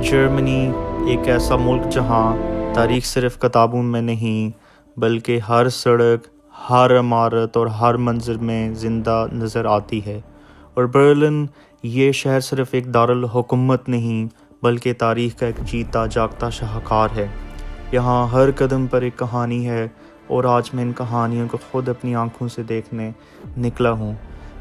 جرمنی ایک ایسا ملک جہاں تاریخ صرف کتابوں میں نہیں بلکہ ہر سڑک، ہر عمارت اور ہر منظر میں زندہ نظر آتی ہے۔ اور برلن یہ شہر صرف ایک دارالحکومت نہیں بلکہ تاریخ کا ایک جیتا جاگتا شاہکار ہے۔ یہاں ہر قدم پر ایک کہانی ہے اور آج میں ان کہانیوں کو خود اپنی آنکھوں سے دیکھنے نکلا ہوں۔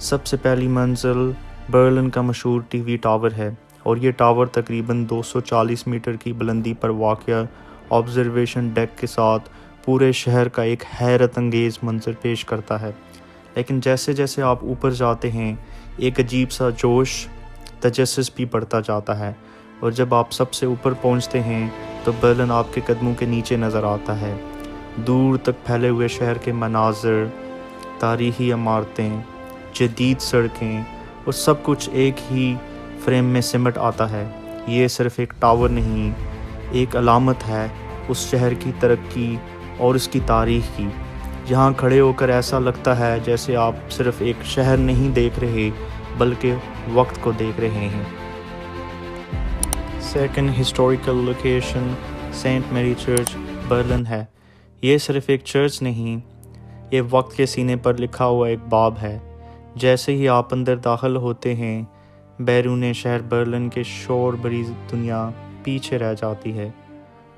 سب سے پہلی منزل برلن کا مشہور ٹی وی ٹاور ہے، اور یہ ٹاور تقریباً 240 میٹر کی بلندی پر واقع آبزرویشن ڈیک کے ساتھ پورے شہر کا ایک حیرت انگیز منظر پیش کرتا ہے۔ لیکن جیسے جیسے آپ اوپر جاتے ہیں ایک عجیب سا جوش، تجسس بھی بڑھتا جاتا ہے، اور جب آپ سب سے اوپر پہنچتے ہیں تو برلن آپ کے قدموں کے نیچے نظر آتا ہے۔ دور تک پھیلے ہوئے شہر کے مناظر، تاریخی عمارتیں، جدید سڑکیں، اور سب کچھ ایک ہی فریم میں سمٹ آتا ہے۔ یہ صرف ایک ٹاور نہیں، ایک علامت ہے اس شہر کی ترقی اور اس کی تاریخ کی۔ یہاں کھڑے ہو کر ایسا لگتا ہے جیسے آپ صرف ایک شہر نہیں دیکھ رہے بلکہ وقت کو دیکھ رہے ہیں۔ سیکنڈ ہسٹوریکل لوکیشن سینٹ میری چرچ برلن ہے۔ یہ صرف ایک چرچ نہیں، یہ وقت کے سینے پر لکھا ہوا ایک باب ہے۔ جیسے ہی آپ اندر داخل ہوتے ہیں بیرون شہر برلن کے شور بھری دنیا پیچھے رہ جاتی ہے،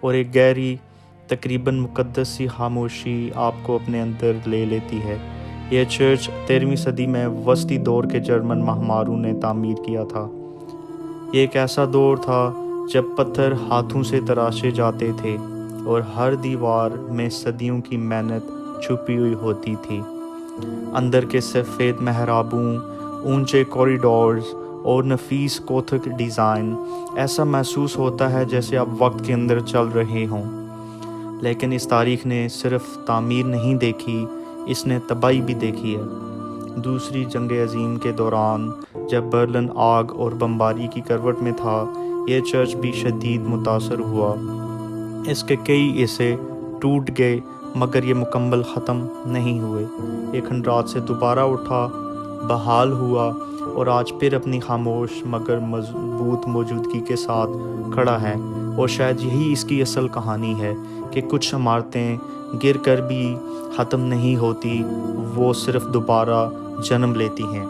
اور ایک گہری تقریباً مقدس سی خاموشی آپ کو اپنے اندر لے لیتی ہے۔ یہ چرچ 13ویں صدی میں وسطی دور کے جرمن مہماروں نے تعمیر کیا تھا۔ یہ ایک ایسا دور تھا جب پتھر ہاتھوں سے تراشے جاتے تھے اور ہر دیوار میں صدیوں کی محنت چھپی ہوئی ہوتی تھی۔ اندر کے سفید محرابوں، اونچے کوریڈورز اور نفیس کوتھک ڈیزائن، ایسا محسوس ہوتا ہے جیسے آپ وقت کے اندر چل رہے ہوں۔ لیکن اس تاریخ نے صرف تعمیر نہیں دیکھی، اس نے تباہی بھی دیکھی ہے۔ دوسری جنگ عظیم کے دوران جب برلن آگ اور بمباری کی کروٹ میں تھا، یہ چرچ بھی شدید متاثر ہوا۔ اس کے کئی حصے ٹوٹ گئے مگر یہ مکمل ختم نہیں ہوئے۔ یہ کھنڈرات سے دوبارہ اٹھا، بحال ہوا، اور آج پھر اپنی خاموش مگر مضبوط موجودگی کے ساتھ کھڑا ہے۔ اور شاید یہی اس کی اصل کہانی ہے کہ کچھ عمارتیں گر کر بھی ختم نہیں ہوتی، وہ صرف دوبارہ جنم لیتی ہیں۔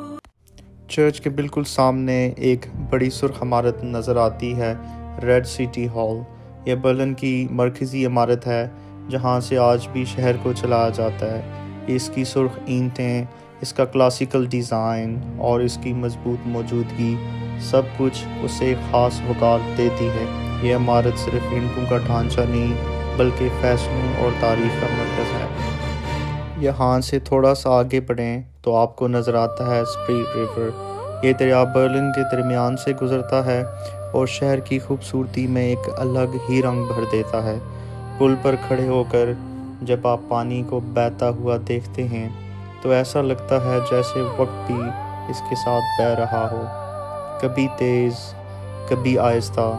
چرچ کے بالکل سامنے ایک بڑی سرخ عمارت نظر آتی ہے، ریڈ سٹی ہال۔ یہ برلن کی مرکزی عمارت ہے جہاں سے آج بھی شہر کو چلایا جاتا ہے۔ اس کی سرخ اینٹیں، اس کا کلاسیکل ڈیزائن اور اس کی مضبوط موجودگی سب کچھ اسے ایک خاص وقار دیتی ہے۔ یہ عمارت صرف اینٹوں کا ڈھانچہ نہیں بلکہ فیصلوں اور تاریخ کا مرکز ہے۔ یہاں سے تھوڑا سا آگے بڑھیں تو آپ کو نظر آتا ہے اسپریٹ ریور۔ یہ دریا برلن کے درمیان سے گزرتا ہے اور شہر کی خوبصورتی میں ایک الگ ہی رنگ بھر دیتا ہے۔ پل پر کھڑے ہو کر جب آپ پانی کو بہتا ہوا دیکھتے ہیں تو ایسا لگتا ہے جیسے وقت بھی اس کے ساتھ بہہ رہا ہو، کبھی تیز، کبھی آہستہ،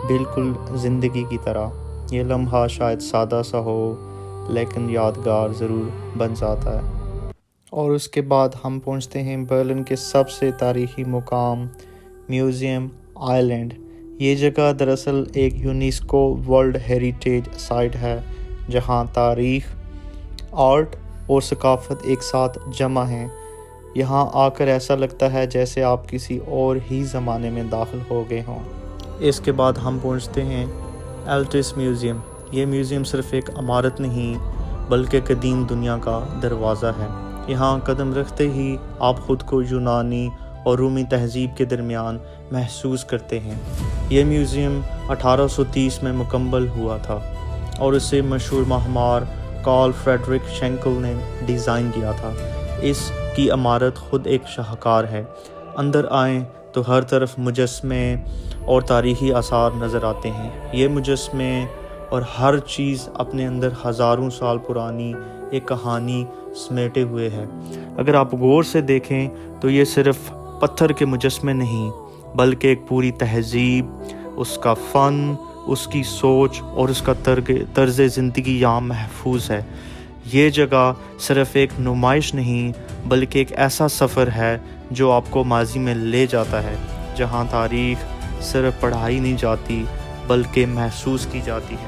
بالکل زندگی کی طرح۔ یہ لمحہ شاید سادہ سا ہو لیکن یادگار ضرور بن جاتا ہے۔ اور اس کے بعد ہم پہنچتے ہیں برلن کے سب سے تاریخی مقام میوزیم آئلینڈ۔ یہ جگہ دراصل ایک یونیسکو ورلڈ ہیریٹیج سائٹ ہے جہاں تاریخ، آرٹ اور ثقافت ایک ساتھ جمع ہیں۔ یہاں آ کر ایسا لگتا ہے جیسے آپ کسی اور ہی زمانے میں داخل ہو گئے ہوں۔ اس کے بعد ہم پہنچتے ہیں ایلٹس میوزیم۔ یہ میوزیم صرف ایک عمارت نہیں بلکہ قدیم دنیا کا دروازہ ہے۔ یہاں قدم رکھتے ہی آپ خود کو یونانی اور رومی تہذیب کے درمیان محسوس کرتے ہیں۔ یہ میوزیم 1830 میں مکمل ہوا تھا اور اسے مشہور معمار کارل فریڈرک شینکل نے ڈیزائن کیا تھا۔ اس کی عمارت خود ایک شاہکار ہے۔ اندر آئیں تو ہر طرف مجسمے اور تاریخی آثار نظر آتے ہیں۔ یہ مجسمے اور ہر چیز اپنے اندر ہزاروں سال پرانی ایک کہانی سمیٹے ہوئے ہے۔ اگر آپ غور سے دیکھیں تو یہ صرف پتھر کے مجسمے نہیں بلکہ ایک پوری تہذیب، اس کا فن، اس کی سوچ اور اس کا طرز زندگی یہاں محفوظ ہے۔ یہ جگہ صرف ایک نمائش نہیں بلکہ ایک ایسا سفر ہے جو آپ کو ماضی میں لے جاتا ہے، جہاں تاریخ، صرف پڑھائی نہیں جاتی بلکہ محسوس کی جاتی ہے۔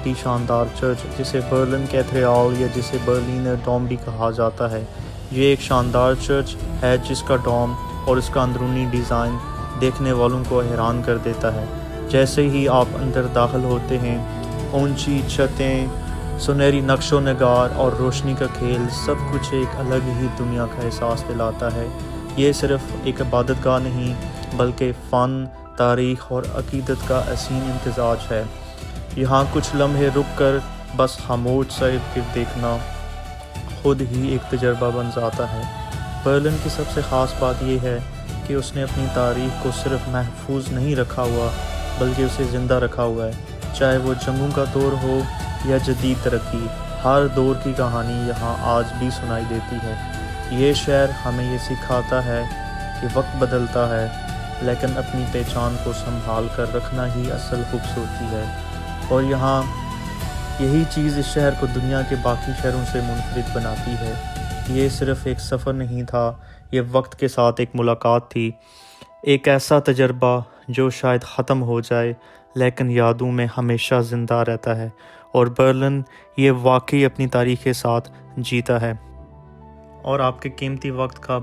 یہ شاندار چرچ جسے برلن کیتھیڈرل یا جسے برلینر ڈوم بھی کہا جاتا ہے، یہ ایک شاندار چرچ ہے جس کا ڈوم اور اس کا اندرونی ڈیزائن دیکھنے والوں کو حیران کر دیتا ہے۔ جیسے ہی آپ اندر داخل ہوتے ہیں، اونچی چھتیں، سنہری نقش و نگار اور روشنی کا کھیل سب کچھ ایک الگ ہی دنیا کا احساس دلاتا ہے۔ یہ صرف ایک عبادت گاہ نہیں بلکہ فن، تاریخ اور عقیدت کا حسین امتزاج ہے۔ یہاں کچھ لمحے رک کر بس خاموش سا ارد دیکھنا خود ہی ایک تجربہ بن جاتا ہے۔ برلن کی سب سے خاص بات یہ ہے کہ اس نے اپنی تاریخ کو صرف محفوظ نہیں رکھا ہوا بلکہ اسے زندہ رکھا ہوا ہے۔ چاہے وہ جنگوں کا دور ہو یا جدید ترقی، ہر دور کی کہانی یہاں آج بھی سنائی دیتی ہے۔ یہ شہر ہمیں یہ سکھاتا ہے کہ وقت بدلتا ہے لیکن اپنی پہچان کو سنبھال کر رکھنا ہی اصل خوبصورتی ہے، اور یہی چیز اس شہر کو دنیا کے باقی شہروں سے منفرد بناتی ہے۔ یہ صرف ایک سفر نہیں تھا، یہ وقت کے ساتھ ایک ملاقات تھی، ایک ایسا تجربہ جو شاید ختم ہو جائے لیکن یادوں میں ہمیشہ زندہ رہتا ہے، اور برلن یہ واقعی اپنی تاریخ کے ساتھ جیتا ہے۔ اور آپ کے قیمتی وقت کا